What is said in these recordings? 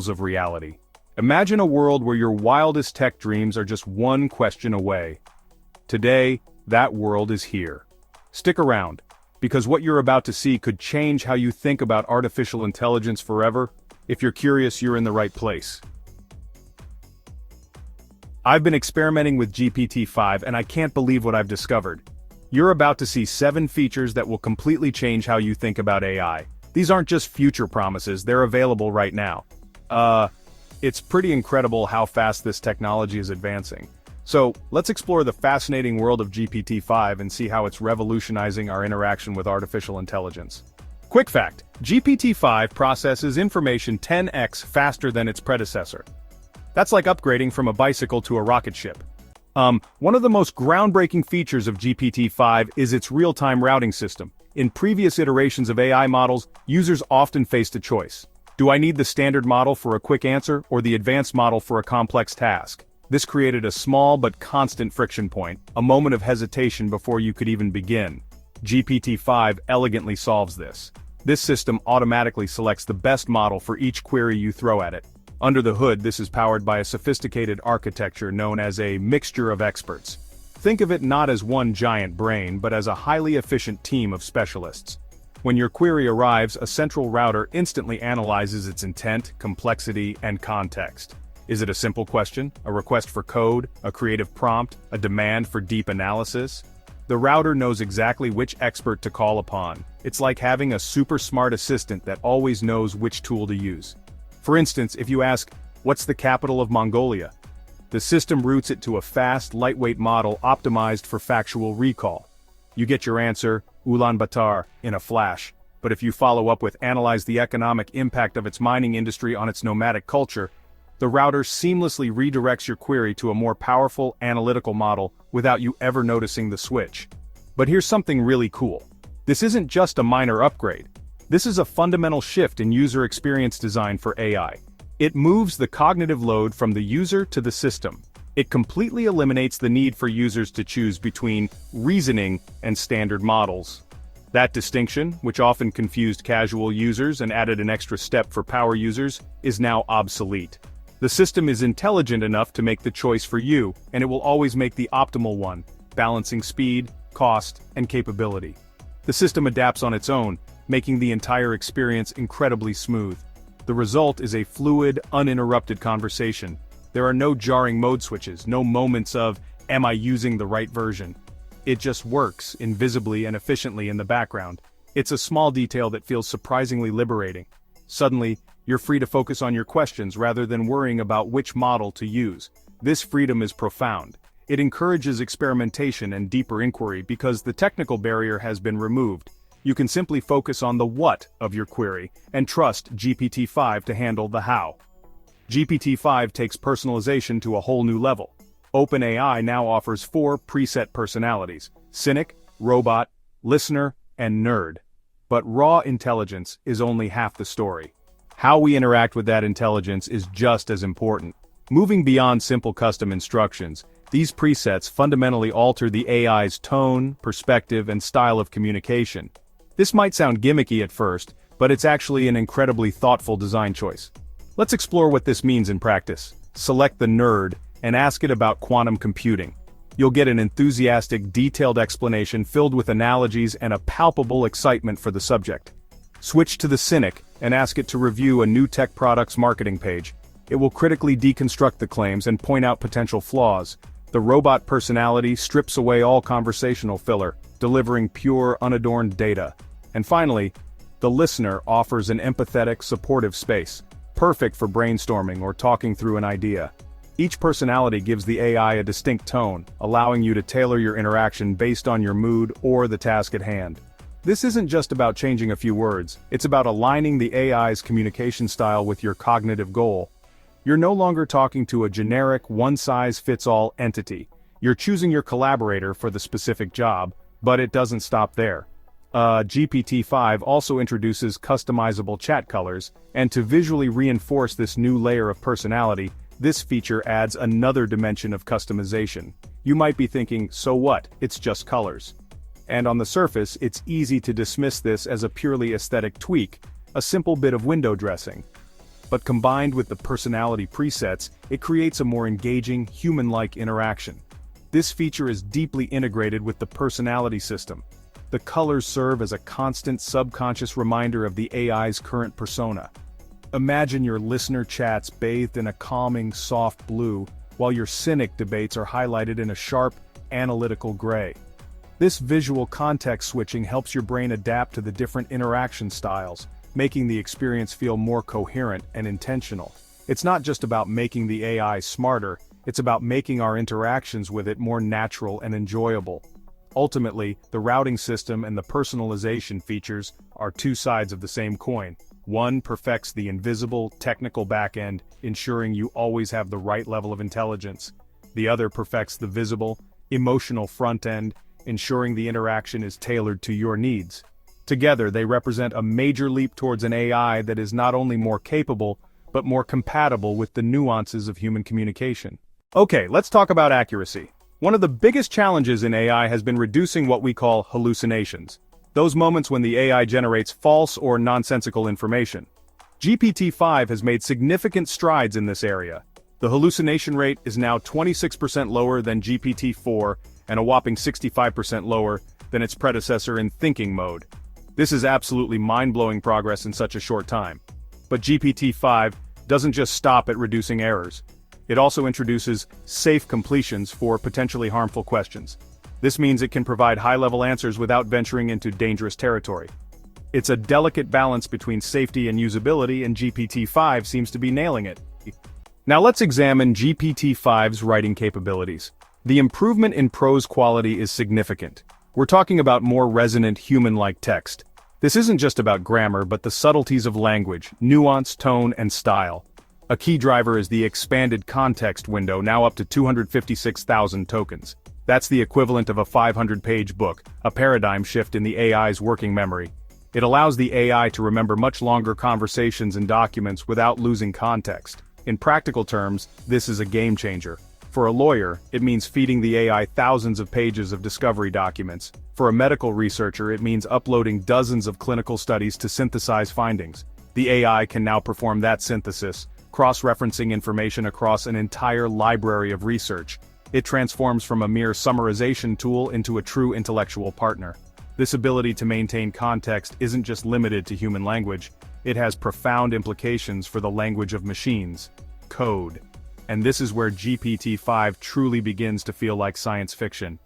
levels of reality. Imagine a world where your wildest tech dreams are just one question away. Today, that world is here. Stick around, because what you're about to see could change how you think about artificial intelligence forever. If you're curious, you're in the right place. I've been experimenting with GPT-5 and I can't believe what I've discovered. You're about to see 7 features that will completely change how you think about AI. These aren't just future promises, they're available right now. It's pretty incredible how fast this technology is advancing. So, let's explore the fascinating world of GPT-5 and see how it's revolutionizing our interaction with artificial intelligence. Quick fact, GPT-5 processes information 10x faster than its predecessor. That's like upgrading from a bicycle to a rocket ship. One of the most groundbreaking features of GPT-5 is its real-time routing system. In previous iterations of AI models, users often faced a choice. Do I need the standard model for a quick answer or the advanced model for a complex task? This created a small but constant friction point, a moment of hesitation before you could even begin. GPT-5 elegantly solves this. This system automatically selects the best model for each query you throw at it. Under the hood, this is powered by a sophisticated architecture known as a mixture of experts. Think of it not as one giant brain, but as a highly efficient team of specialists. When your query arrives, a central router instantly analyzes its intent, complexity, and context. Is it a simple question, a request for code, a creative prompt, a demand for deep analysis? The router knows exactly which expert to call upon. It's like having a super smart assistant that always knows which tool to use. For instance, if you ask, "What's the capital of Mongolia?" the system routes it to a fast, lightweight model optimized for factual recall. You get your answer, Ulaanbaatar, in a flash. But if you follow up with "Analyze the economic impact of its mining industry on its nomadic culture," the router seamlessly redirects your query to a more powerful, analytical model without you ever noticing the switch. But here's something really cool. This isn't just a minor upgrade. This is a fundamental shift in user experience design for AI. It moves the cognitive load from the user to the system. It completely eliminates the need for users to choose between reasoning and standard models. That distinction, which often confused casual users and added an extra step for power users, is now obsolete. The system is intelligent enough to make the choice for you, and it will always make the optimal one, balancing speed, cost, and capability. The system adapts on its own, making the entire experience incredibly smooth. The result is a fluid, uninterrupted conversation. There are no jarring mode switches, no moments of, "Am I using the right version?" It just works, invisibly and efficiently in the background. It's a small detail that feels surprisingly liberating. Suddenly, you're free to focus on your questions rather than worrying about which model to use. This freedom is profound. It encourages experimentation and deeper inquiry because the technical barrier has been removed. You can simply focus on the what of your query and trust GPT-5 to handle the how. GPT-5 takes personalization to a whole new level. OpenAI now offers 4 preset personalities: cynic, robot, listener, and nerd. But raw intelligence is only half the story. How we interact with that intelligence is just as important. Moving beyond simple custom instructions, these presets fundamentally alter the AI's tone, perspective, and style of communication. This might sound gimmicky at first, but it's actually an incredibly thoughtful design choice. Let's explore what this means in practice. Select the nerd and ask it about quantum computing. You'll get an enthusiastic, detailed explanation filled with analogies and a palpable excitement for the subject. Switch to the cynic and ask it to review a new tech product's marketing page. It will critically deconstruct the claims and point out potential flaws. The robot personality strips away all conversational filler, delivering pure, unadorned data. And finally, the listener offers an empathetic, supportive space, perfect for brainstorming or talking through an idea. Each personality gives the AI a distinct tone, allowing you to tailor your interaction based on your mood or the task at hand. This isn't just about changing a few words, it's about aligning the AI's communication style with your cognitive goal. You're no longer talking to a generic, one-size-fits-all entity. You're choosing your collaborator for the specific job, but it doesn't stop there. GPT-5 also introduces customizable chat colors, and to visually reinforce this new layer of personality, this feature adds another dimension of customization. You might be thinking, so what, it's just colors. And on the surface, it's easy to dismiss this as a purely aesthetic tweak, a simple bit of window dressing. but combined with the personality presets, it creates a more engaging, human-like interaction. This feature is deeply integrated with the personality system. The colors serve as a constant subconscious reminder of the AI's current persona. Imagine your listener chats bathed in a calming, soft blue, while your cynic debates are highlighted in a sharp, analytical gray. This visual context switching helps your brain adapt to the different interaction styles, making the experience feel more coherent and intentional. It's not just about making the AI smarter, it's about making our interactions with it more natural and enjoyable. Ultimately, the routing system and the personalization features are two sides of the same coin. One perfects the invisible, technical backend, ensuring you always have the right level of intelligence. The other perfects the visible, emotional front end, ensuring the interaction is tailored to your needs. Together, they represent a major leap towards an AI that is not only more capable, but more compatible with the nuances of human communication. Okay, let's talk about accuracy. One of the biggest challenges in AI has been reducing what we call hallucinations. Those moments when the AI generates false or nonsensical information. GPT-5 has made significant strides in this area. The hallucination rate is now 26% lower than GPT-4 and a whopping 65% lower than its predecessor in thinking mode. This is absolutely mind-blowing progress in such a short time. But GPT-5 doesn't just stop at reducing errors. It also introduces safe completions for potentially harmful questions. This means it can provide high-level answers without venturing into dangerous territory. It's a delicate balance between safety and usability, and GPT-5 seems to be nailing it. Now let's examine GPT-5's writing capabilities. The improvement in prose quality is significant. We're talking about more resonant, human-like text. This isn't just about grammar, but the subtleties of language, nuance, tone, and style. A key driver is the expanded context window, now up to 256,000 tokens. That's the equivalent of a 500-page book, a paradigm shift in the AI's working memory. It allows the AI to remember much longer conversations and documents without losing context. In practical terms, this is a game changer. For a lawyer, it means feeding the AI thousands of pages of discovery documents. For a medical researcher, it means uploading dozens of clinical studies to synthesize findings. The AI can now perform that synthesis, cross-referencing information across an entire library of research. It transforms from a mere summarization tool into a true intellectual partner. This ability to maintain context isn't just limited to human language, it has profound implications for the language of machines, code. And this is where GPT-5 truly begins to feel like science fiction.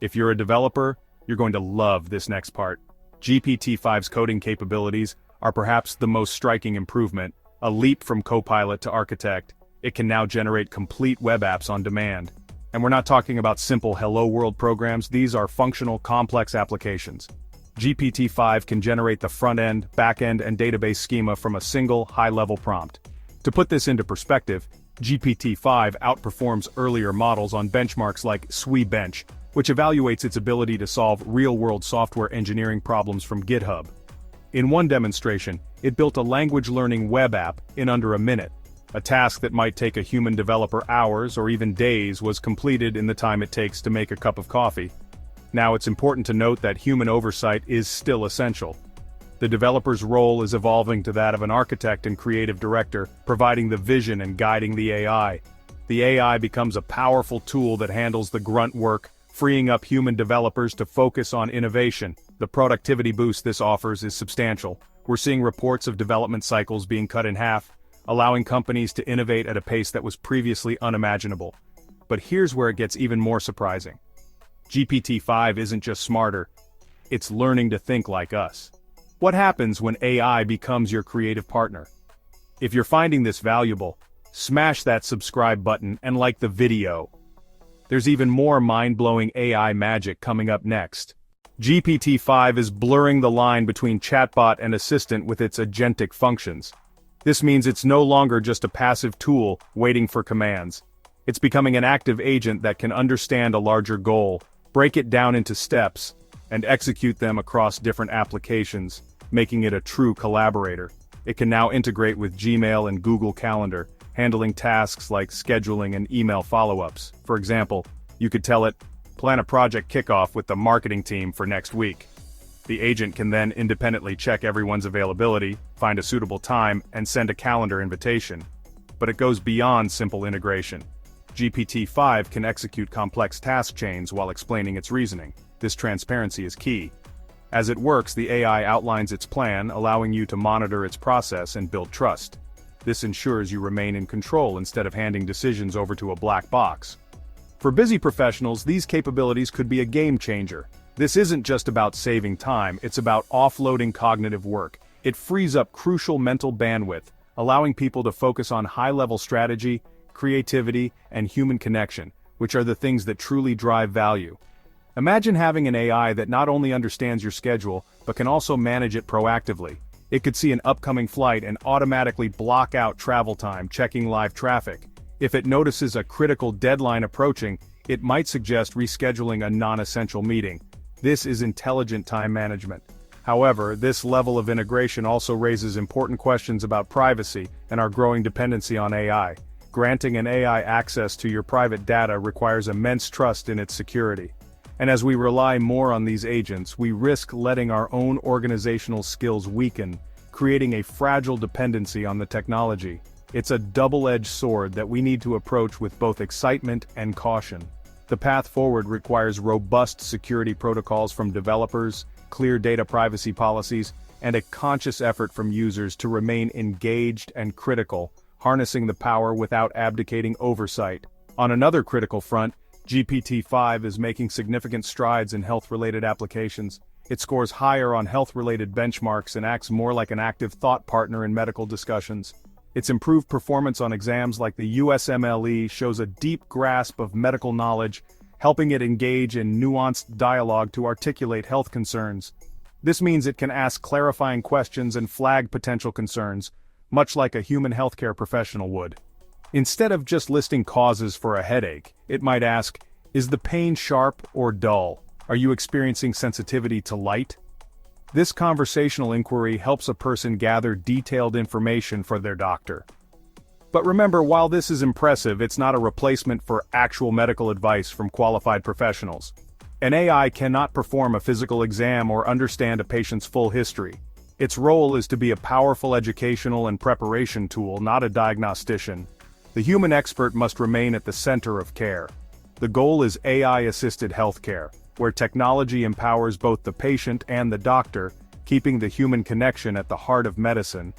If you're a developer, you're going to love this next part. GPT-5's coding capabilities are perhaps the most striking improvement, a leap from Copilot to Architect. It can now generate complete web apps on demand. And we're not talking about simple Hello World programs, these are functional, complex applications. GPT-5 can generate the front-end, back-end, and database schema from a single, high-level prompt. To put this into perspective, GPT-5 outperforms earlier models on benchmarks like SWE-bench, which evaluates its ability to solve real-world software engineering problems from GitHub. In one demonstration, it built a language-learning web app in under a minute. A task that might take a human developer hours or even days was completed in the time it takes to make a cup of coffee. Now it's important to note that human oversight is still essential. The developer's role is evolving to that of an architect and creative director, providing the vision and guiding the AI. The AI becomes a powerful tool that handles the grunt work, freeing up human developers to focus on innovation. The productivity boost this offers is substantial. We're seeing reports of development cycles being cut in half, allowing companies to innovate at a pace that was previously unimaginable. But here's where it gets even more surprising. GPT-5 isn't just smarter, it's learning to think like us. What happens when AI becomes your creative partner? If you're finding this valuable, smash that subscribe button and like the video. There's even more mind-blowing AI magic coming up next. GPT-5 is blurring the line between chatbot and assistant with its agentic functions. This means it's no longer just a passive tool waiting for commands. It's becoming an active agent that can understand a larger goal, break it down into steps, and execute them across different applications, making it a true collaborator. It can now integrate with Gmail and Google Calendar, handling tasks like scheduling and email follow-ups. For example, you could tell it, plan a project kickoff with the marketing team for next week. The agent can then independently check everyone's availability, find a suitable time, and send a calendar invitation. But it goes beyond simple integration. GPT-5 can execute complex task chains while explaining its reasoning. This transparency is key. As it works, the AI outlines its plan, allowing you to monitor its process and build trust. This ensures you remain in control instead of handing decisions over to a black box. For busy professionals, these capabilities could be a game changer. This isn't just about saving time, it's about offloading cognitive work. It frees up crucial mental bandwidth, allowing people to focus on high-level strategy, creativity, and human connection, which are the things that truly drive value. Imagine having an AI that not only understands your schedule, but can also manage it proactively. It could see an upcoming flight and automatically block out travel time, checking live traffic. If it notices a critical deadline approaching, it might suggest rescheduling a non-essential meeting. This is intelligent time management. However, this level of integration also raises important questions about privacy and our growing dependency on AI. Granting an AI access to your private data requires immense trust in its security. And as we rely more on these agents, we risk letting our own organizational skills weaken, creating a fragile dependency on the technology. It's a double-edged sword that we need to approach with both excitement and caution. The path forward requires robust security protocols from developers, clear data privacy policies, and a conscious effort from users to remain engaged and critical, harnessing the power without abdicating oversight. On another critical front, GPT-5 is making significant strides in health-related applications. It scores higher on health-related benchmarks and acts more like an active thought partner in medical discussions. Its improved performance on exams like the USMLE shows a deep grasp of medical knowledge, helping it engage in nuanced dialogue to articulate health concerns. This means it can ask clarifying questions and flag potential concerns, much like a human healthcare professional would. Instead of just listing causes for a headache, it might ask, is the pain sharp or dull? Are you experiencing sensitivity to light? This conversational inquiry helps a person gather detailed information for their doctor. But remember, while this is impressive, it's not a replacement for actual medical advice from qualified professionals. An AI cannot perform a physical exam or understand a patient's full history. Its role is to be a powerful educational and preparation tool, not a diagnostician. The human expert must remain at the center of care. The goal is AI-assisted healthcare, where technology empowers both the patient and the doctor, keeping the human connection at the heart of medicine.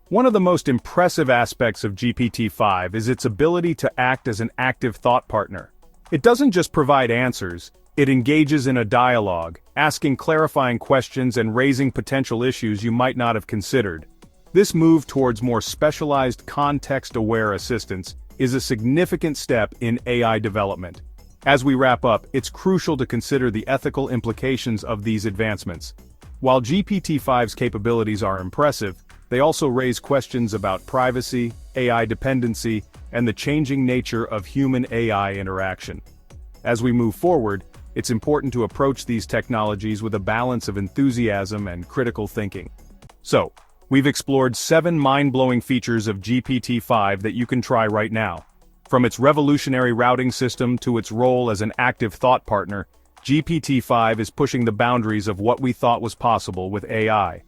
One of the most impressive aspects of GPT-5 is its ability to act as an active thought partner. It doesn't just provide answers, it engages in a dialogue, asking clarifying questions and raising potential issues you might not have considered. This move towards more specialized context-aware assistance is a significant step in AI development. As we wrap up, it's crucial to consider the ethical implications of these advancements. While GPT-5's capabilities are impressive, they also raise questions about privacy, AI dependency, and the changing nature of human-AI interaction. As we move forward, it's important to approach these technologies with a balance of enthusiasm and critical thinking. So, we've explored 7 mind-blowing features of GPT-5 that you can try right now. From its revolutionary routing system to its role as an active thought partner, GPT-5 is pushing the boundaries of what we thought was possible with AI.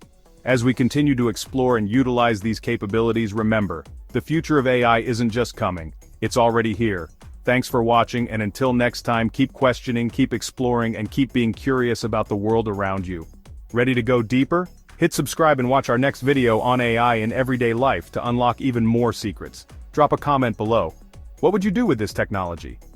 As we continue to explore and utilize these capabilities, remember, the future of AI isn't just coming, it's already here. Thanks for watching, and until next time, keep questioning, keep exploring, and keep being curious about the world around you. Ready to go deeper? Hit subscribe and watch our next video on AI in everyday life to unlock even more secrets. Drop a comment below. What would you do with this technology?